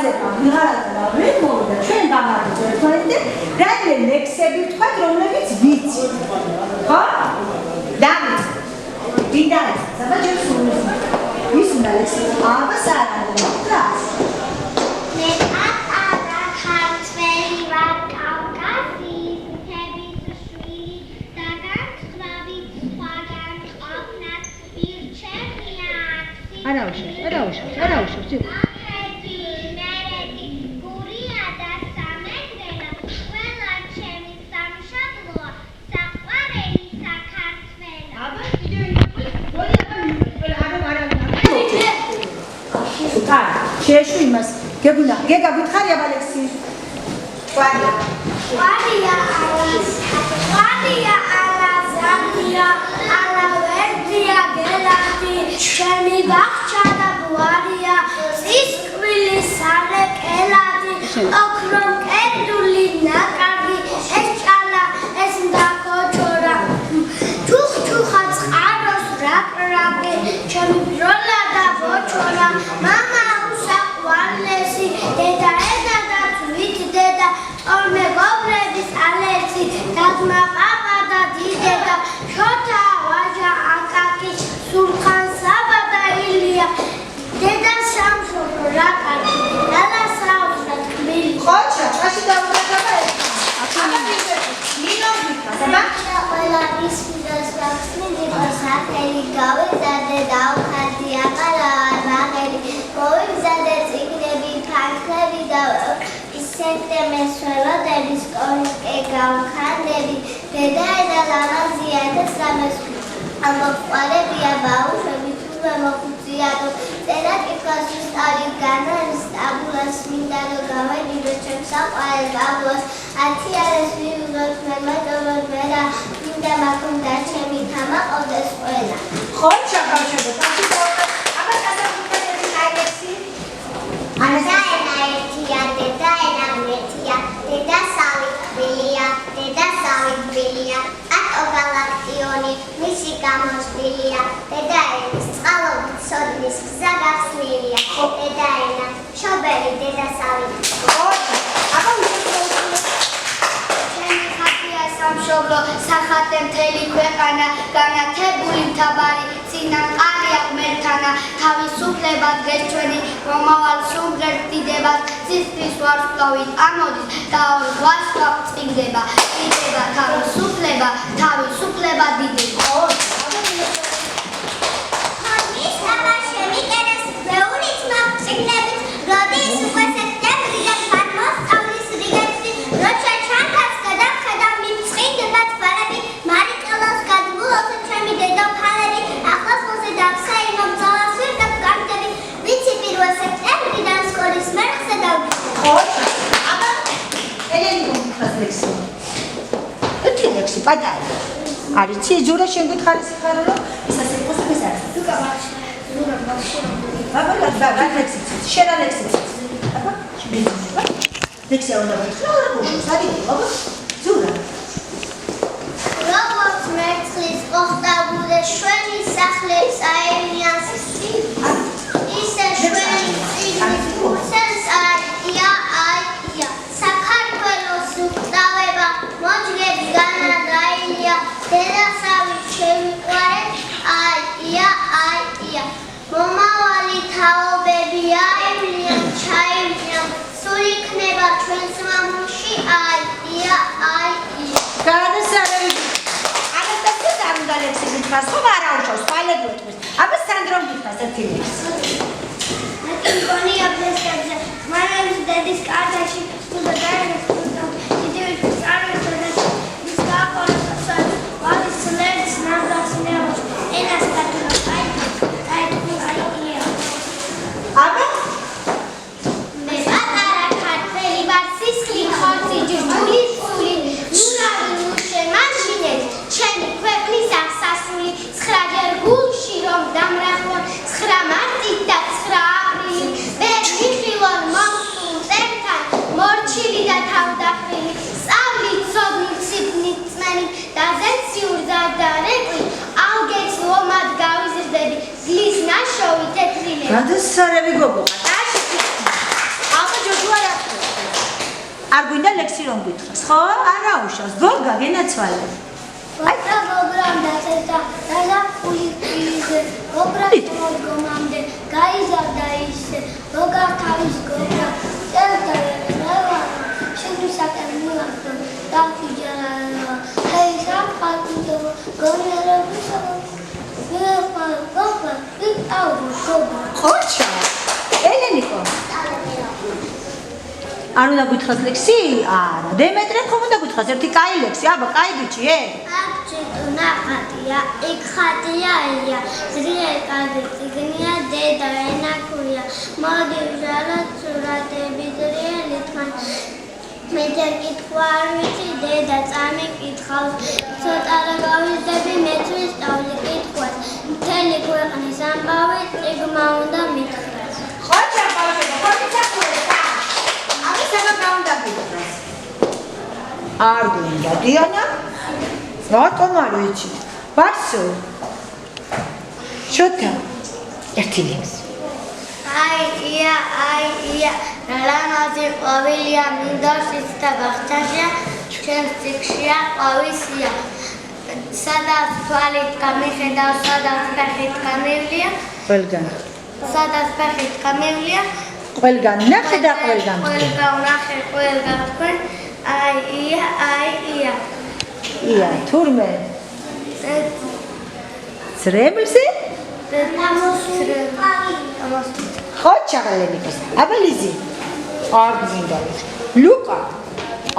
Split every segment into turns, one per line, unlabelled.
დაძება ვიღარათა ვერ მოვიდა ჩვენ გამარჯვეთ ერთმანეთზე რაიმე ლექსები ვთქვათ რომლებიც ვიცით ხო? დავით ვინდა საბაჟებს ვის უნდა ლექსი აბას არ არის კლას
მე ატარა ქართველი ვარ კავკასიის მთების შვილი და განსხვავი სხვაგან ყოფნას ირჩევია
არაუშავს
გურია და სამეგრელო ყველა ჩემი სამშობლოა საყვარელი საქართველო
აბა შეეშვი იმას გეგა გითხარი აბა ლექსი
ყვარია ალაზანია ალავერდია გელათი ჩემი ბახჩა და ბუარია სისკვილი სარეკელათი ოქრომ კედული ნაკარგი ეს ჭალა ეს მდაქოჩორა ჩუხჩუხა წყაროს რაკრაკი ჩემი ბროლა და ბოჩორა მამა უსაყვარლესი დედა ედა და თვით დედა ტორმე გობრების ალეცი დადმა პაპა და დიდედა შოთა ვაჟა აკაკი სულხან საბა და ილია დედა სამშობლო რაკარგი დადა საოცრად კბილი
ხოჩა აში დავუბრუნდა
ყველა ისმიდას ვახსნიდება სახელი გავეზადე დავხატი აბარა ბაღელი მოვიგზადე წიგნები ფანქრები და ისეთემე სველოდების კონკე გავხანდები დედა და ლამაზია და სამესხი ამოყვარებია ბაუშვები თურმე მოხუციადო წერა კითხვას ვისწავლი განარის ტაბულას მინდა რომ გავედიდო ჩემ საყვარელ ბაბუას ათიარეს ვივლოთ მე მეტოვოდ ვერა მინდა მაქონდა ჩემი თამაყავდეს ყველა
ხოჩა ბავშვებო აბა დასაბუთებელი აილექსი
დედა ენა ერთია დედა ენა მეთია დედა სავი გბილია ატო გალაქტიონი მისი გამოსვლილია დედა ენის წყალობით სოდნის გზა გახსნილია დედა ენა შობელი დედა სავი
აბა
ჩემი ხატია სამშობლო სახატე მთელი ქვეყანა განათებული მთავარი წინამყარია ღმერთანა თავისუფლება დღეს ჩვენი მომავალ სულღერს დიდება ცისთვის ვარსკვლავით ამოდის და ორ ღვაწლ წიგდება თავისუფლება დიდება ხონის აბა შემიკერეს მეურით მოგწიგნებით როდის უკვე სექტემბრიდან განმოსწავლის რიგებში როცა ჩანთას გადავხედავ მიმწყინდება თვალები მარიკელოს გადმულოთ ჩემი დედოფალები ახლოს მოზე დავსაიმო ბრძოლას ვერ დაგკარგები ვიცი 1 სექტემბრიდან სკოლის მერხზე
ხოჩა აბა ელენი გომხას ლექსი ლექსი პატარა არიცი ჯურა შეგითხარი სიხარო რომ ისას ეკოსებს არის თუ კაბაში ჯურა ბავშვი აბა ლექსი შენა ლექსი აბა ლექსი უნდა ვიხსნა საერთოდ აბა ჯურა
როგორც მერცხლის ყოხტაბულე შვენი სახლის აენიანს ისე შვენი წიგნის უსენს აია საქართველოს უკრავება მოჯგებს განადაილია დედასავი შემიყვარე აია მომავალი თაობები აივლიან ჩაივლიან სულ იქნება ჩვენს მამულში აია
გადასარევი აბა და უნდა ლექსი გითხრას ხო არაუშავს პალედო თქვის აბა სანდრომ გითხრას ერთი ლექსი
მეკონია ფესტებზე მარალის დედის კარდაში თუნდა დაერეს თუნდა დიდივით წარვეს და ის გაყოლოს ვალის ლერც ნამდვილს ნეოს ენას კატულა
აბა
მე პატარა ქართველი ვარ სისხლი ხორცი ჯული სული ნურავი მაშინეთ ჩემი ქვეყნის აღსასრული 9 ჯერ გულში რომ დამრახვონ 9 მარტი და 9 აპრილი ვერ მიხილონ მომსულ წერთან მორჩილი და თავდახრილი სწავლით ცოდნით სიფნით წმენით და ზეციურ ზარდარეკვით ალგეც ლომად გავიზრდები გლის ნაშოვი თეთრილები
გადასარევი გოგო აბა არ გვინდა ლექსი რომ გითხრას, ხო? არა უშავს, გოგა გენაცვალე.
Vata program daseta dala pulize program programde gaizarda ise roga tavis goga telta rava shuni sakamulakto dafijara heisa patuto gonera bisaba gopa gopa au gopa
Xocha Eleniko არ უნდა გითხრას ლექსი? არა, დემეტრე ხომ უნდა გითხრას ერთი კაი ლექსი? აბა, კაი ბიჭი,
Აბჭიტუნა ხატია, იქ ხატია ელია, ზრიელ კარგი წიგნია, დედა ენაკურია, მოდი ვჟაროთ სურათები ზრიელი თან. მე ჯერ კითხვა არ ვიცი, დედა წამიკითხავს, ცოტა რა გავიზრდები, მეც ვისწავლი კითხვას, მთელი ქვეყნის ამბავი წიგნმა უნდა მითხრას.
Xocha, ბავშვებო, ხოთიცახურეთ. უნდა გითხრას. არ გვინდა დიანა? რატომ არ ვიცით? ბარსო. შოთა. ერთი ლექსი.
Ია, რალანაზი ყვავილია მინდორშიც და ბახჩაშია, ჩვენს წიგნშია ყვავისია. სადაც თვალით გამიხედავ, სადაც ფეხით გამივლია.
ყველგან.
სადაც ფეხით გამივლია.
ყველგან ნახე და ყველგან.
ყველგან ნახე, ყველგან თქვენ. ია.
ია, თურმე. ძრემლზე? Xocha Eleniko. აბა ლიზი. არ გვინდა ლექსი. ლუკა.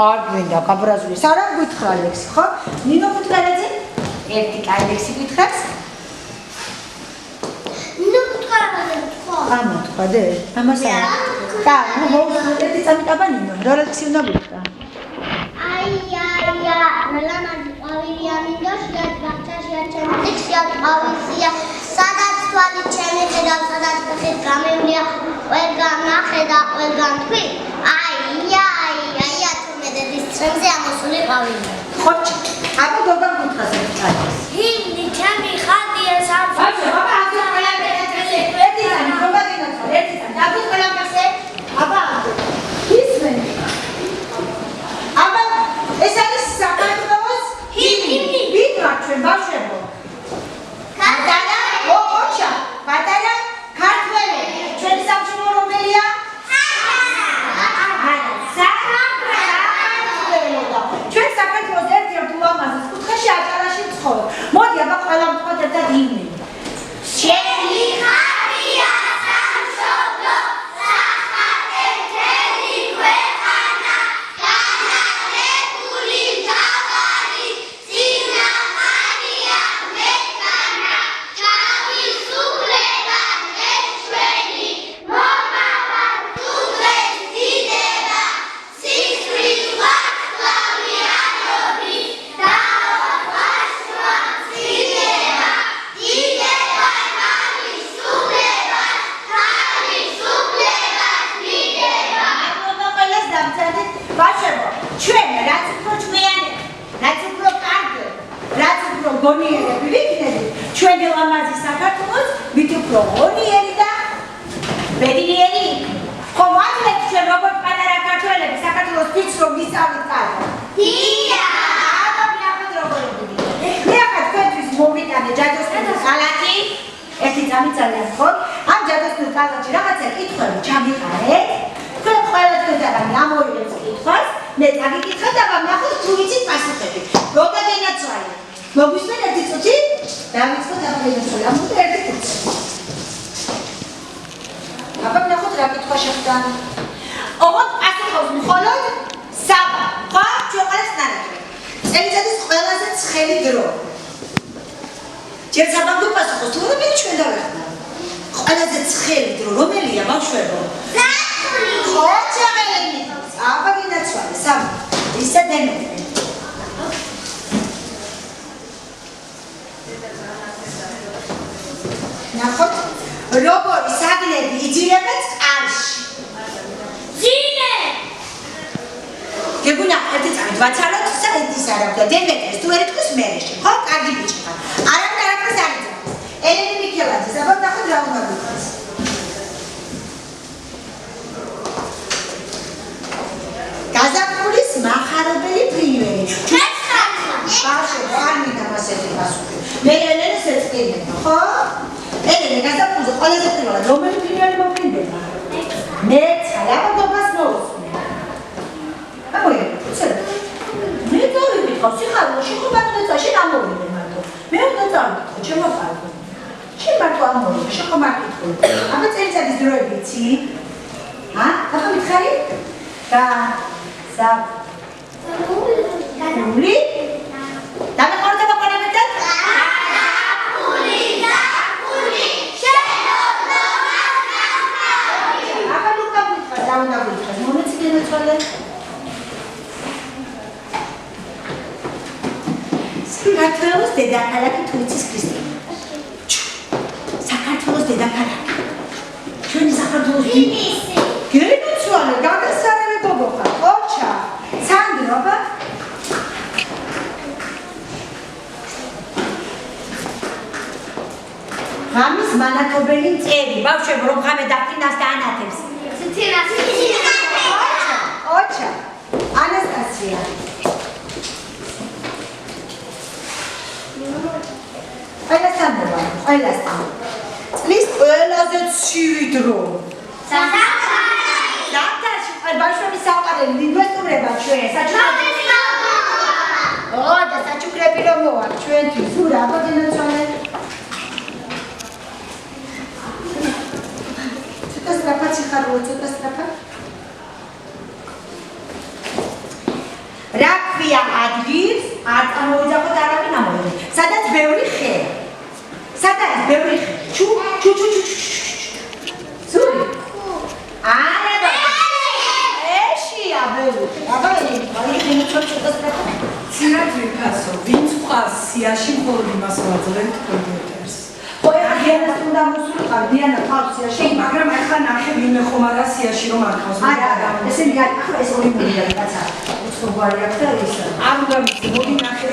არ გვინდა გაბრაზული. სარა გითხრა ლექსი, ხო? ნინო ბუტკარაძე? ერთი კაი ლექსი გითხრას? ამოთქვადე? ამას არა. და, ერთი წამიტაბა ნინო. რა ლექსი უნდა გითხრა?
რალანაზი ყვავილია მინდორშია, ბახჩაშია, ჩემს წიგნშია ყვავისია. სადაც თვალით შემეხედავ, სადაც ფეხით გამივლია, ყველგან ნახე და ყველგან თქვი. თურმე დედის წრემზე ამოსული ყვავილია.
Xocha. აბა გოგამ გითხრას ერთი კაი ლექსი.
ჰიმნი ჩემი ხატია სამშობლო.
ეს არის საქართველოს ჰიმნი. ვინ ვარ ჩვენ ბავშვებო? პატარა ქართველები. ჩვენი სამშობლო რომელია? ჩვენ საქართველოს ერთ-ერთ ულამაზეს კუთხეში აჭარაში ვცხოვრობ. მოდი აბა ყველა ვთქვათ ერთად ჰიმნი.
ჩემი ხატია სამშობლო, სახატე მთელი ქვეყანა, განათლებული მთავარი, წინაპარია მეკანა, თავისუფლება დღეს ჩვენი, მომავალ თუ დღეს დიდება, სისხლის ვარსკვლავი არობი, დაოხაშვა მცირდება, დიდება თავისუფლებას მიდება.
ყველას დამწერდით ბავშვებო, ჩვენ რაც უფრო ჭმიანები, რაც უფრო კარგი, რაც უფრო გონიერები ვიქნებით, ჩვენი ლამაზი საქართველოს მით უფრო გონიერი და ბედნიერი იქნება. ხო, მართლაც ჩვენ როგორც პატარა ქართველები საქართველოს ფიქს რომ ვისწავლით კარგად. აბა მიახოთ როგორ ვიგეთ. მე ახლა თქვენთვის მოვიტანე ჯადოსნურის ხალათი. ერთი წამიწალეთ, ხო? ამ ჯადოსნურის ხალათში რაღაცა კითხვები ჩამიყარეთ. თქვენ ყველა თქვენთაგანი ამოიღებს კითხვას, მე წაგიკითხავთ და ვნახოთ თუ ვიცით პასუხები. გოგა გენაცვალე. მოგვისმენ ერთი წუთი? დავიწყოთ აბა გენაცვალე. ამიტომ ერთი წუთი. აბა ვნახოთ რა კითხვა შეხვდა. ოღონდ პასუხობს მხოლოდ საბა. ხო? ჩვენ ყველას ნარჩვენ. წელიწადის ყველაზე ცხელი დრო. ჯერ საბამ გპასუხოს, თუ რომელი ჩვენ დავეხმაროთ. ყველაზე ცხელი დრო რომელია ბავშვებო? Xocha Eleniko. აბა გინაცვალე, საბა. ისე დემეტრე. ნახოთ, როგორი საგნები იძირება წყალში.
ძინე!
გეგუნა ერთი წამით ვაცალოთ საერთის არა და დემეტრეს თუ ვერ იტყვის მერეში. ხო, კარგი ბიჭი ხარ. არამედ არაფერს არ იცავს. ელენე მიქელაძე, საბა ნახოთ რა უნდა გითხრას. გაზაფხული ელენე გასაფუძო ყველაზე პირველად რომელი ფრინველი მოფრინდება? მეცხრე, აბა გოგას მოусმე. ამოიღე, ცოტა. მე დავიკითხავ სიხარულში ხო ბატონო შენ ამოვიდე მარტო. მე უნდა წავიკითხო ჩემო ხალხო. შენ მარტო ამოვიდე, შენ ხომ არ კითხულობ. აბა წელიწადის დროები იცი? აბა მითხარი? და ნული? დამეყარდა ბაპარებიდან? საქართველოს დედაქალაქი თურქეთის ქრისტიანი. საქართველოს დედაქალაქი. ჩვენი საქართველოს
ინისი.
გერიცვალე, გაგასარევე გოგოხა. ოჩა. სანდრობა. ღამის მანათობელი წერი. ბავშვებო, რომ ღამე დაფრინავს და ანათებს. ოჩა. ანასტასია. ყველასთან. წლის ყველაზე ცივი დრო. ზამთარში ბავშვები საყვარელი ინვესტურება ჩვენ. და საჩუქრები რომ მოვა ჩვენთვის. ზურა, აბა გენაცვალე. ცოტა სწრაფად სიხარულო, ცოტა სწრაფად. რა ქვია ადგილს არ წამოვიძახოთ არავინ ამოვიდე. სადაც ბევრი ხე. სადაც ბევრი ხე. ჩუ. ზური. არა და ეშია ბევრი. აბა იგი ცოტა სწრაფად.
ცირათვიფასო, ვინც ყავს სიაში მხოლოდ იმას ვაძლევთ კომპიუტერს.
ხო, დიანას უნდა მოსულიყავ, დიანა ყავს სიაში.
მაგრამ ახლა ნახე ვინმე ხომ არა სიაში რომ არ ყავს.
არა, ესენი ახლა ეს ორი მოდია კაცა. უცხო გვარი აქვს და ის.
არ უნდა ვიცი, მოდი ნახე